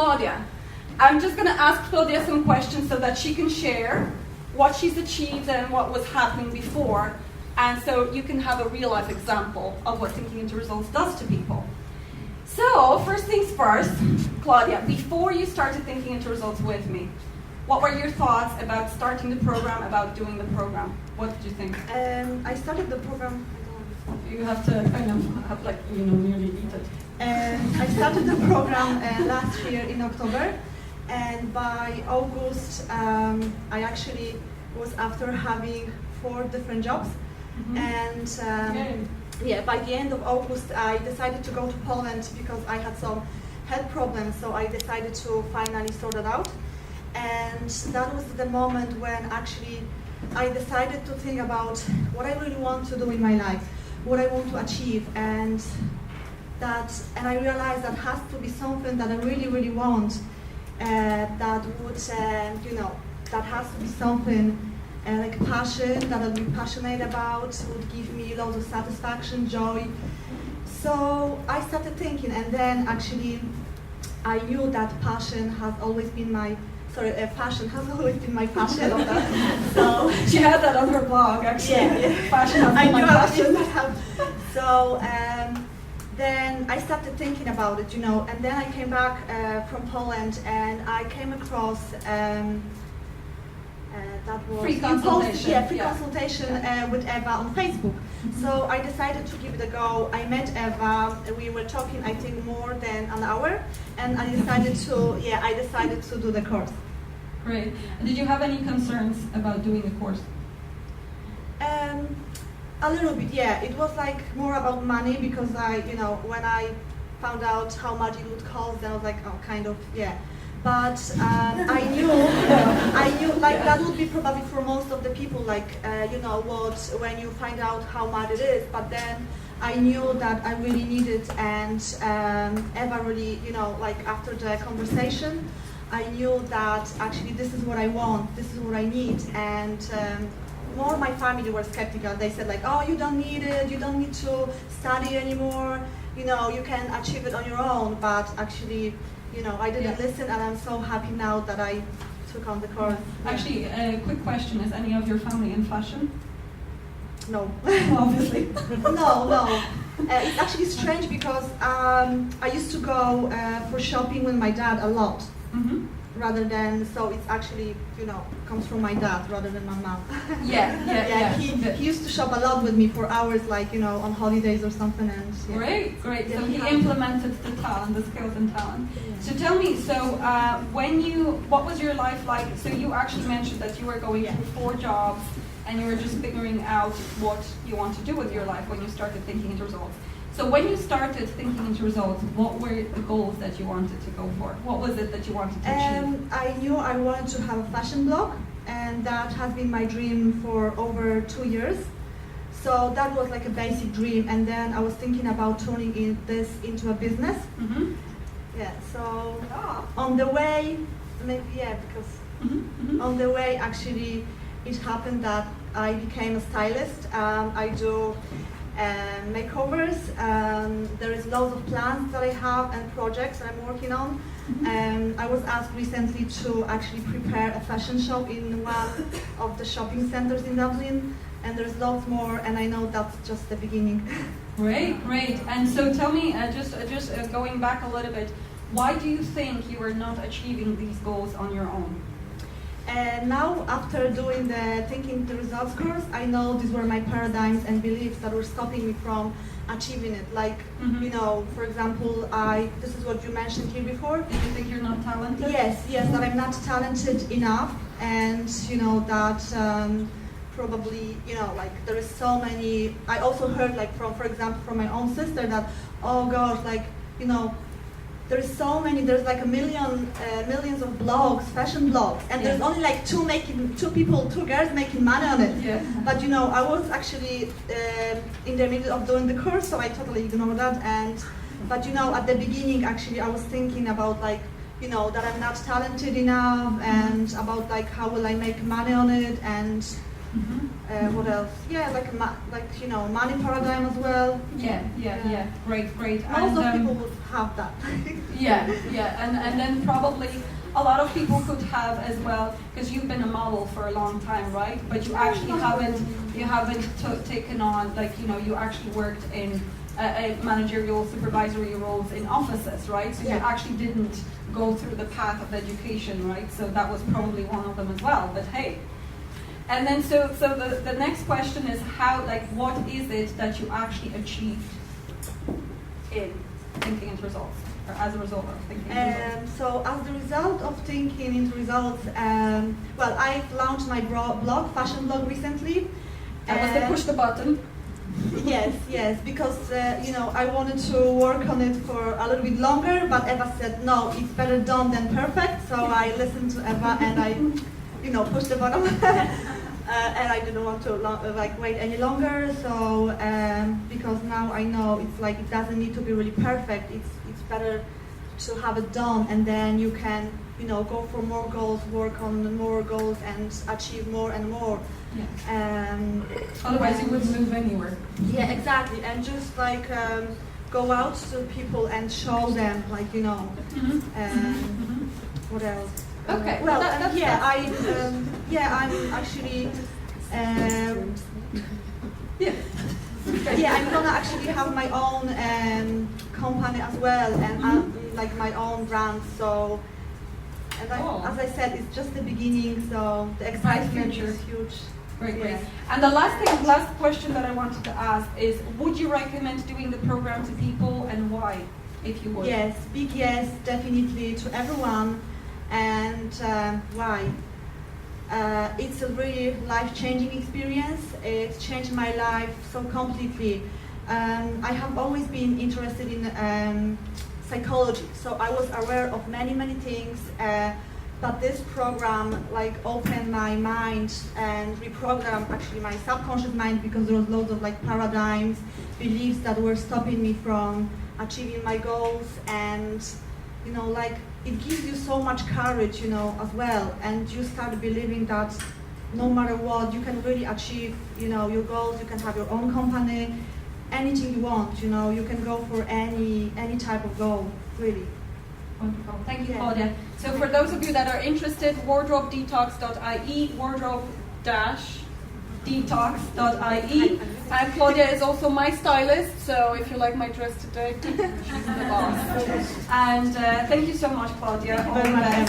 Klaudia. I'm just going to ask Klaudia some questions so that she can share what she's achieved and what was happening before, and so you can have a real-life example of what thinking into results does to people. So, first things first, Klaudia, before you started thinking into results with me, what were your thoughts about starting the program, about doing the program? What did you think? I started the program. You have to kind of have nearly eat it. I started the program last year in October, and by August I actually was after having 4 different jobs, and by the end of August I decided to go to Poland because I had some health problems, so I decided to finally sort it out. And that was the moment when actually I decided to think about what I really want to do in my life, what I want to achieve, and I realized that has to be something that I really, really want. That would, that has to be something like passion that I'll be passionate about, would give me lots of satisfaction, joy. So I started thinking, and then actually I knew that passion has always been my fashion has always been my passion. So she had that on her blog, actually. Yeah. Fashion has been my passion. So then I started thinking about it, and then I came back from Poland, and I came across that was free consultation. Free consultation with Eva on Facebook. So I decided to give it a go. I met Eva. We were talking, I think, more than an hour, and I decided to do the course. Great. Did you have any concerns about doing the course? A little bit, yeah. It was like more about money because when I found out how much it would cost, then I was like, oh, kind of, yeah. But I knew that would be probably for most of the people, when you find out how much it is. But then I knew that I really need it, and Eva really, after the conversation, I knew that actually this is what I want, this is what I need, and more my family were skeptical. They said oh, you don't need it, you don't need to study anymore, you can achieve it on your own. But actually, I didn't listen, and I'm so happy now that I took on the course. Actually, a quick question, is any of your family in fashion? No. Obviously. No. It's actually strange because I used to go for shopping with my dad a lot, rather than, so it's actually, comes from my dad rather than my mom. Yeah. He used to shop a lot with me for hours, on holidays or something. And Great. Yeah, so he implemented the talent, the skills and talent. Yeah. So tell me, what was your life like? So you actually mentioned that you were going through 4 jobs, and you were just figuring out what you want to do with your life when you started thinking into results. So when you started thinking into results, what were the goals that you wanted to go for? What was it that you wanted to achieve? I knew I wanted to have a fashion blog, and that has been my dream for over 2 years. So that was like a basic dream, and then I was thinking about turning this into a business. Yeah, so on the way, on the way actually it happened that I became a stylist. I do makeovers. There is lots of plans that I have and projects that I'm working on. I was asked recently to actually prepare a fashion show in one of the shopping centers in Dublin, and there's lots more, and I know that's just the beginning. Great. And so tell me, just going back a little bit, why do you think you are not achieving these goals on your own? Now, after doing the Thinking the Results course, I know these were my paradigms and beliefs that were stopping me from achieving it. For example, this is what you mentioned here before. Did you think you're not talented? Yes, that I'm not talented enough, and that probably, there is so many. I also heard, for example, from my own sister that, oh gosh, there's so many, there's millions of blogs, fashion blogs, and there's only two girls making money on it. Yeah. But I was actually in the middle of doing the course, so I totally ignored that. But at the beginning, actually, I was thinking about that I'm not talented enough, and about how will I make money on it, and What else? Yeah, like money paradigm as well. Yeah. Great. Most of people would have that. And then probably a lot of people could have as well, because you've been a model for a long time, right? But you actually haven't taken on, like, you actually worked in managerial supervisory roles in offices, right? So you actually didn't go through the path of education, right? So that was probably one of them as well, but hey. And then so the next question is what is it that you actually achieved in thinking into results, or as a result of thinking into results? So as the result of thinking into results, I've launched my blog, fashion blog recently. That was the push the button. Yes, because I wanted to work on it for a little bit longer, but Eva said no, it's better done than perfect. So I listened to Eva and I, pushed the button, and I didn't want to wait any longer. So because now I know it doesn't need to be really perfect. It's better to have it done, and then you can go for more goals, work on more goals, and achieve more and more. Otherwise, you wouldn't move anywhere. Yeah, exactly, and just go out to people and show them, what else? Okay. I'm actually. I'm gonna actually have my own company as well, and my own brand. So, as I said, it's just the beginning. So the excitement is huge. Great. And the last question that I wanted to ask is: would you recommend doing the program to people, and why, if you would? Yes, big yes, definitely to everyone. And why? It's a really life-changing experience. It's changed my life so completely. I have always been interested in psychology, so I was aware of many things. But this program opened my mind and reprogrammed actually my subconscious mind, because there was loads of paradigms, beliefs that were stopping me from achieving my goals, and it gives you so much courage, as well, and you start believing that no matter what, you can really achieve, your goals. You can have your own company, anything you want, you can go for any type of goal, really. Wonderful. Thank you, Klaudia. So for those of you that are interested, wardrobedetox.ie, wardrobe-detox.ie. And Klaudia is also my stylist, so if you like my dress today, she's the boss. And thank you so much, Klaudia. Thank you very much, Emma.